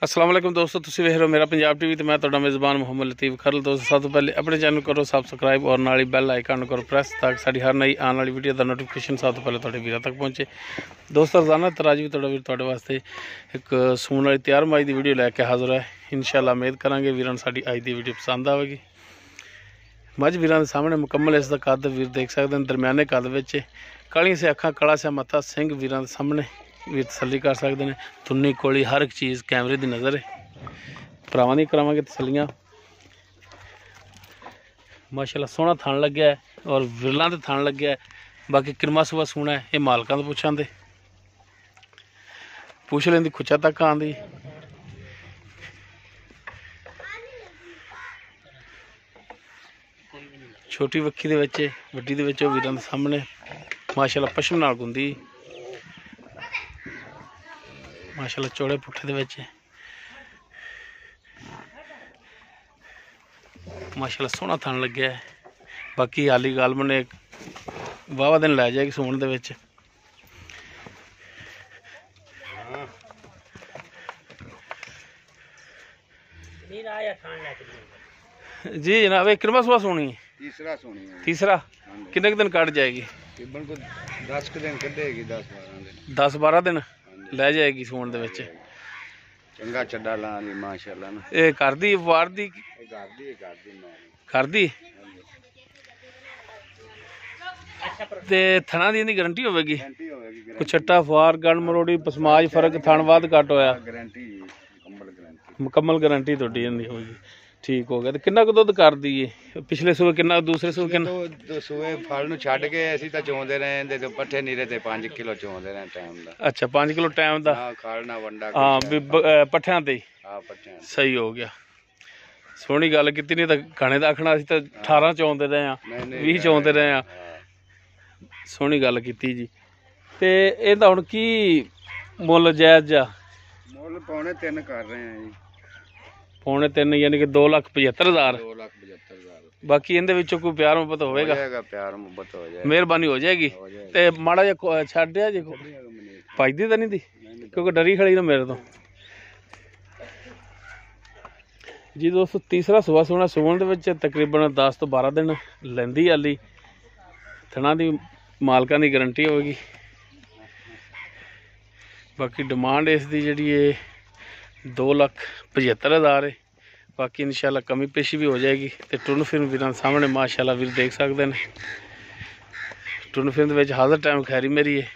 अस्सलाम वालेकुम दोस्तों, तुसीं वेख रहे हो मेरा पंजाब टीवी तो मैं तुहाडा मेज़बान मुहम्मद लतीफ़ खरल। दोस्तों सब तो पहले अपने चैनल करो सबसक्राइब और नाल ही बैल आइकन करो प्रेस ताकि साडी हर नई आने वाली वीडियो का नोटिफिकेशन सब तो पहले तुहाडे वीरां तक पहुँचे। दोस्तों रोजाना तराज भी तुहाडा वीर तुहाडे वास्ते एक सूण वाली तैयार माई की वीडियो लैके हाज़र है। इंशाअल्लाह उम्मीद करांगे वीरां साडी अज की वीडियो पसंद आवेगी। मझ वीरां दे सामने मुकम्मल इसका कद वीर देख सकते हैं, दरम्याने कद विच कालियां से अखां कड़ा से मत्था सिंह वीरां दे सामने भी तसली कर सकते हैं। तुन्नी कोली हर एक चीज़ कैमरे की नज़र है। भरावां दी करावांगे तसलियां। माशाल्लाह सोहना थन लग्या है और विरलां ते थन लग्या है। बाकी किरमा सुबह सोहना है, ये मालकां तो पुछां दे पुछ लेंदी खुचा तक आंदी। छोटी वक्खी दे विच वड्डी दे विच वीरां दे सामने माशाल्लाह पशम नाल गुंदी। माशाल्लाह चौड़े पुट्ठे दे विच माशाल्लाह सोहना थन लग्या है। बाकी आली गालम ने वाहवा दिन लै जाएगी सूण दे विच। जी जनाब एक किरमा सुबह सोनी है, तीसरा कितने दिन कट जाएगी? 10-12 दिन लै जाएगी सूण दे विच। चंगा चड्डा लानी माशाल्लाह ना। ये कर दी वार दी कर दी ते थना दी इंदी गारंटी होगी? कोई छट्टा फार गन मरोड़ी पसमाज फर्क थन वध घट होया मुकम्मल गारंटी तुहाडी इंदी होगी। ठीक हो गया। तो कितना कुछ दुध कर दी है पिछले सूबे कितना दूसरे सूबे कितना? सूबे फल नूं छड्ड के असीं तां चोंदे रहे ते पट्ठे नीरे ते 5 किलो चोंदे रहे टाइम दा। अच्छा 5 किलो टाइम दा। हां खालना वंडा हां पट्ठियां ते। हां पट्ठियां सही हो गया। सोहनी गल कीती। नहीं तो खाने का आखना असीं तां 18 चोंदे रहे हां 20 चोंदे रहे हां। सोहनी गल कीती जी। ते इहदा हुण की मुੱਲ जायज़ जा? मुੱਲ पौने 3 कर रहे हैं जी। पौने 3 यानी कि 2,75,000। 2,75,000। बाकी इहदे विचों कोई प्यार मुहब्बत होएगा? प्यार मुहब्बत हो जाएगा, मेहरबानी हो जाएगी। ते माड़ा जिहा छड्डिया जे भजदी तां नहीं दी क्योंकि डरी खड़ी ना मेरे तो। जी दोस्तों तीसरा सुबह सोना सूण दे विच तकरीबन 10 तो 12 दिन लैंदी आली। थना दी मालकां दी गारंटी होगी। बाकी डिमांड इसकी जी 2,75,000 है। बाकी इंशाल्लाह कमी पेशी भी हो जाएगी। तो टुन फिल्म वीरां सामने माशाल्लाह वीर देख सकते हैं। टुन फिल्म में हाज़र टाइम खैरी मेरी है।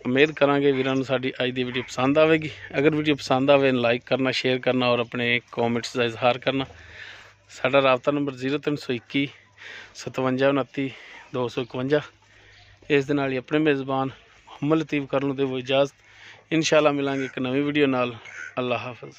उम्मीद करांगे वीरां नूं साडी अज दी वीडियो पसंद आएगी। अगर वीडियो पसंद आए लाइक करना, शेयर करना और अपने कॉमेंट्स का इजहार करना। साडा राबता नंबर 0321 57 29 251। इस दे नाल ही अपने मेज़बान मुहम्मद लतीफ़ खरल नूं देवो इजाज़त। इंशाअल्लाह मिलांगे एक नवी वीडियो नाल। अल्लाह हाफ़िज़।